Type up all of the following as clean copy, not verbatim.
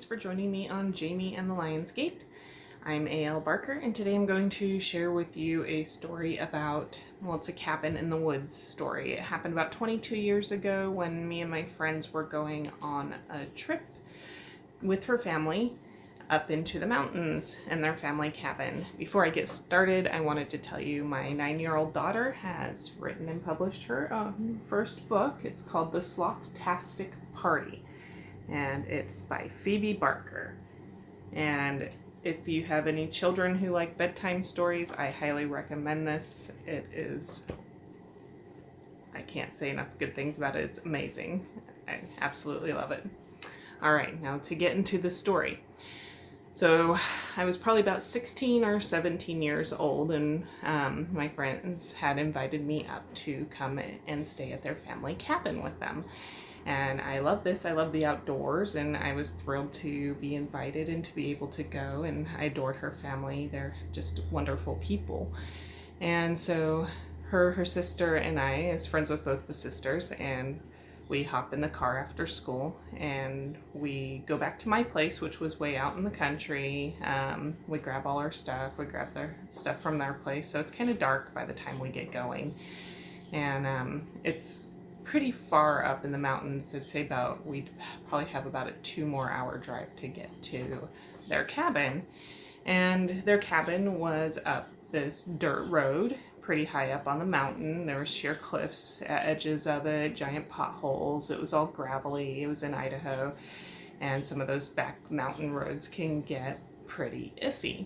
for joining me on Jamie and the Lion's Gate. I'm A.L. Barker, and today I'm going to share with you a story about, well, it's a cabin in the woods story. It happened about 22 years ago when me and my friends were going on a trip with her family up into the mountains in their family cabin. Before I get started, I wanted to tell you my 9-year-old daughter has written and published her first book. It's called The Slothtastic Party, and it's by Phoebe Barker. And if you have any children who like bedtime stories, I highly recommend this. It is, I can't say enough good things about it. It's amazing. I absolutely love it. All right, now to get into the story. So I was probably about 16 or 17 years old, and my friends had invited me up to come and stay at their family cabin with them. And I love this. I love the outdoors, and I was thrilled to be invited and to be able to go, and I adored her family. They're just wonderful people. And so her sister and I, as friends with both the sisters, and we hop in the car after school and we go back to my place, which was way out in the country. We grab all our stuff. We grab their stuff from their place. So it's kind of dark by the time we get going. And it's pretty far up in the mountains. I'd say we'd probably have about a 2 more hour drive to get to their cabin. And their cabin was up this dirt road, pretty high up on the mountain. There were sheer cliffs at edges of it, giant potholes. It was all gravelly. It was in Idaho, and some of those back mountain roads can get pretty iffy.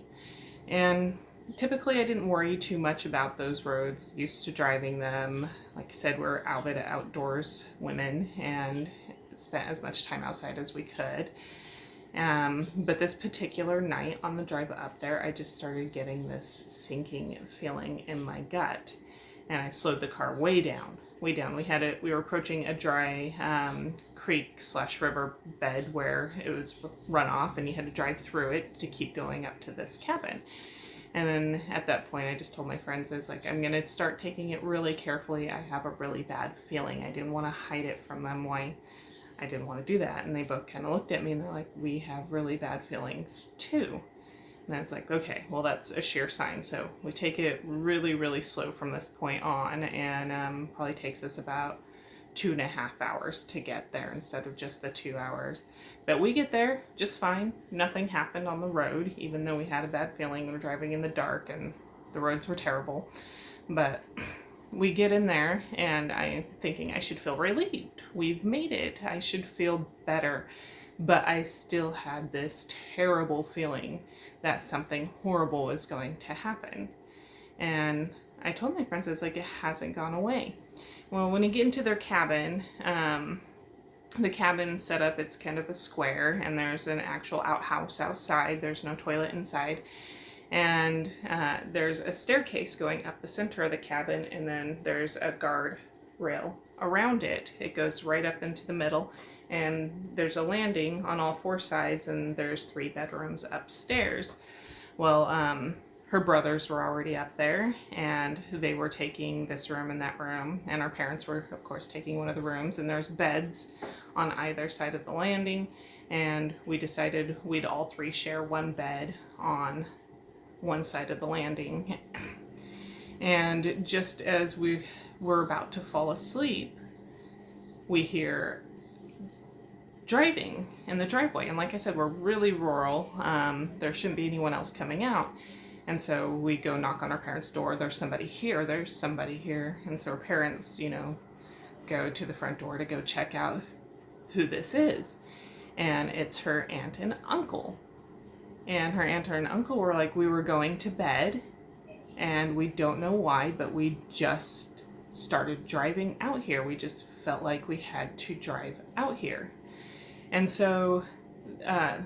And typically I didn't worry too much about those roads, used to driving them. Like I said, we're avid outdoors women and spent as much time outside as we could. But this particular night on the drive up there, I just started getting this sinking feeling in my gut, and I slowed the car way down, way down. We were approaching a dry creek/river bed where it was runoff, and you had to drive through it to keep going up to this cabin. And then at that point, I just told my friends, I was like, I'm gonna start taking it really carefully. I have a really bad feeling. I didn't want to hide it from them. Why I didn't want to do that. And they both kind of looked at me and they're like, we have really bad feelings too. And I was like, okay, well, that's a sheer sign. So we take it really, really slow from this point on, and probably takes us about 2.5 hours to get there instead of just the 2 hours. But we get there just fine. Nothing happened on the road, even though we had a bad feeling. We were driving in the dark and the roads were terrible. But we get in there, and I'm thinking I should feel relieved. We've made it. I should feel better. But I still had this terrible feeling that something horrible was going to happen. And I told my friends, I was like, it hasn't gone away. Well, when you get into their cabin, the cabin's set up, it's kind of a square, and there's an actual outhouse outside. There's no toilet inside. And there's a staircase going up the center of the cabin, and then there's a guard rail around it. It goes right up into the middle, and there's a landing on all 4 sides, and there's 3 bedrooms upstairs. Well, her brothers were already up there, and they were taking this room and that room, and our parents were, of course, taking one of the rooms, and there's beds on either side of the landing, and we decided we'd all 3 share one bed on one side of the landing. And just as we were about to fall asleep, we hear driving in the driveway. And like I said, we're really rural. There shouldn't be anyone else coming out. And so we go knock on our parents' door. There's somebody here. There's somebody here. And so our parents, go to the front door to go check out who this is. And it's her aunt and uncle. And her aunt and uncle were like, we were going to bed, and we don't know why, but we just started driving out here. We just felt like we had to drive out here. And so her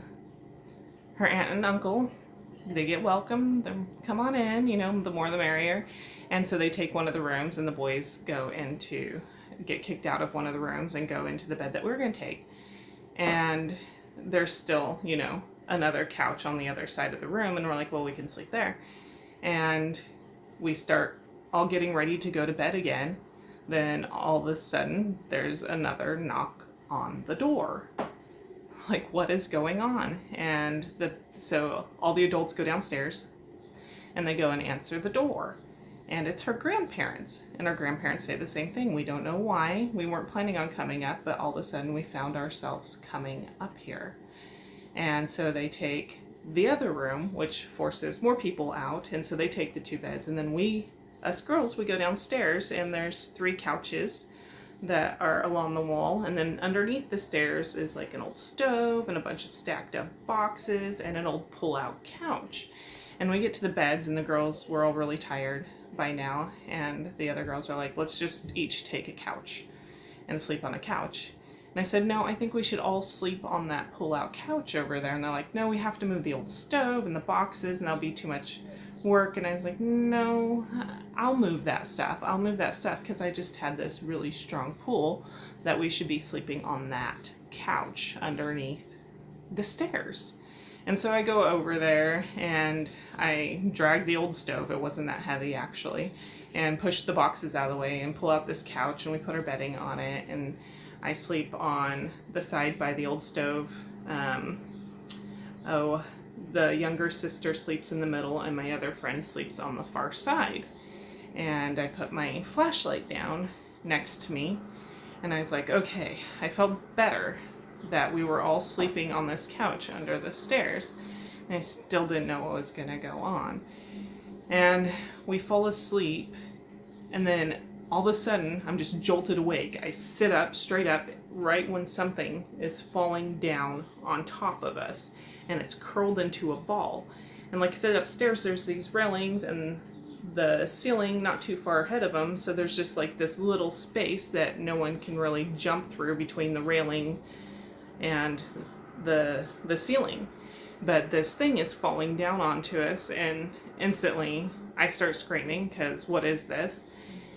aunt and uncle, they get welcome. They come on in, the more the merrier. And so they take one of the rooms, and the boys get kicked out of one of the rooms and go into the bed that we're going to take. And there's still, another couch on the other side of the room, and we're like, well, we can sleep there. And we start all getting ready to go to bed again. Then all of a sudden there's another knock on the door. like, what is going on? And so all the adults go downstairs and they go and answer the door. And it's her grandparents. And our grandparents say the same thing. We don't know why. We weren't planning on coming up, but all of a sudden we found ourselves coming up here. And so they take the other room, which forces more people out. And so they take the 2 beds. And then us girls, we go downstairs, and there's 3 couches that are along the wall. And then underneath the stairs is like an old stove and a bunch of stacked up boxes and an old pull-out couch. And we get to the beds, and the girls were all really tired by now. And the other girls are like, let's just each take a couch and sleep on a couch. And I said, no, I think we should all sleep on that pull-out couch over there. And they're like, no, we have to move the old stove and the boxes, and that'll be too much work. And I was like, no, I'll move that stuff. I'll move that stuff because I just had this really strong pull that we should be sleeping on that couch underneath the stairs. And so I go over there and I drag the old stove, it wasn't that heavy actually, and push the boxes out of the way and pull out this couch, and we put our bedding on it, and I sleep on the side by the old stove. The younger sister sleeps in the middle, and my other friend sleeps on the far side. And I put my flashlight down next to me, and I was like, okay, I felt better that we were all sleeping on this couch under the stairs. And I still didn't know what was going to go on. And we fall asleep, and then all of a sudden, I'm just jolted awake. I sit up, straight up, right when something is falling down on top of us, and it's curled into a ball. And like I said, upstairs, there's these railings and the ceiling not too far ahead of them, so there's just like this little space that no one can really jump through between the railing and the ceiling. But this thing is falling down onto us, and instantly I start screaming, because what is this?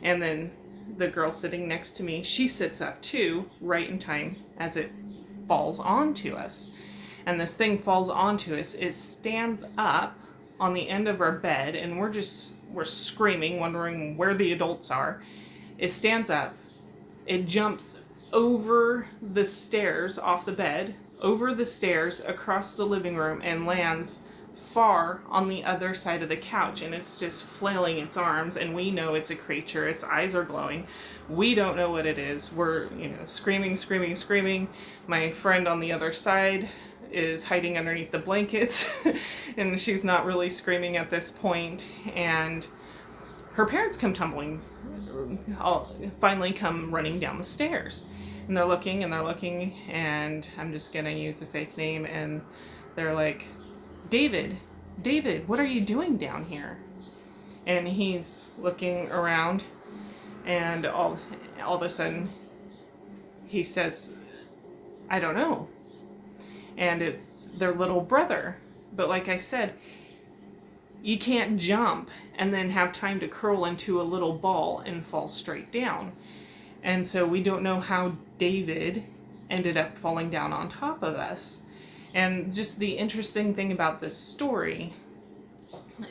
And then the girl sitting next to me, she sits up too, right in time as it falls onto us. And this thing falls onto us. It stands up on the end of our bed, and we're screaming, wondering where the adults are. It stands up. It jumps over the stairs off the bed, over the stairs, across the living room, and lands far on the other side of the couch, and it's just flailing its arms, and we know it's a creature. Its eyes are glowing. We don't know what it is. We're, screaming. My friend on the other side is hiding underneath the blankets and she's not really screaming at this point. And her parents come finally come running down the stairs, and they're looking, and I'm just gonna use a fake name, and they're like, David, what are you doing down here? And he's looking around, and all of a sudden he says, I don't know. And it's their little brother. But like I said, you can't jump and then have time to curl into a little ball and fall straight down. And so we don't know how David ended up falling down on top of us. And just the interesting thing about this story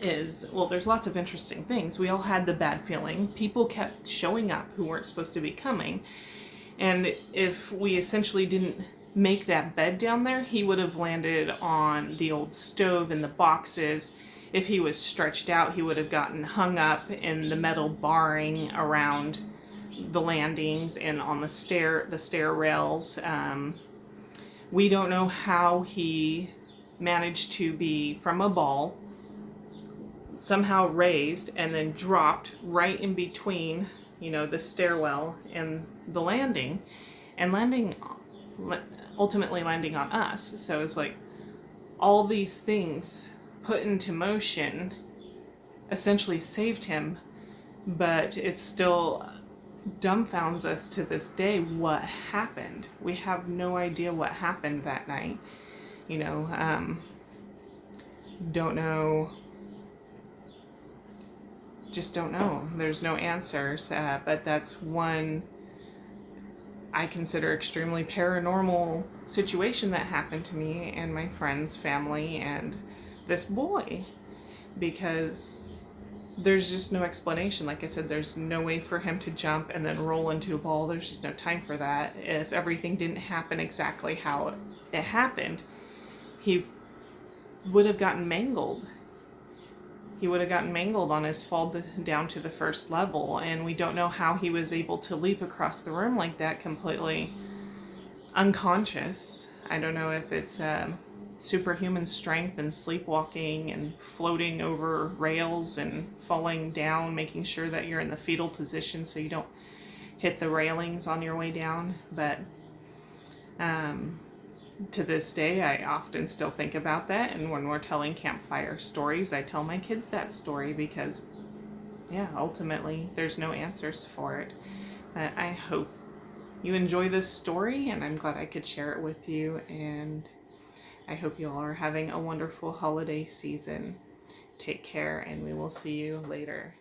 is, well, there's lots of interesting things. We all had the bad feeling. People kept showing up who weren't supposed to be coming. And if we essentially didn't make that bed down there, he would have landed on the old stove and the boxes. If he was stretched out, he would have gotten hung up in the metal barring around the landings and on the stair rails. We don't know how he managed to be from a ball, somehow raised, and then dropped right in between, the stairwell and the landing, and ultimately landing on us. So it's like all these things put into motion essentially saved him, but it still dumbfounds us to this day what happened. We have no idea what happened that night. Don't know. Just don't know. There's no answers, but that's one I consider extremely paranormal situation that happened to me and my friend's family and this boy, because there's just no explanation. Like I said, there's no way for him to jump and then roll into a ball. There's just no time for that. If everything didn't happen exactly how it happened, he would have gotten mangled. He would have gotten mangled on his fall down to the first level, and we don't know how he was able to leap across the room like that completely unconscious. I don't know if it's superhuman strength and sleepwalking and floating over rails and falling down, making sure that you're in the fetal position so you don't hit the railings on your way down. But to this day, I often still think about that. And when we're telling campfire stories, I tell my kids that story because, yeah, ultimately, there's no answers for it. But I hope you enjoy this story, and I'm glad I could share it with you. And I hope you all are having a wonderful holiday season. Take care, and we will see you later.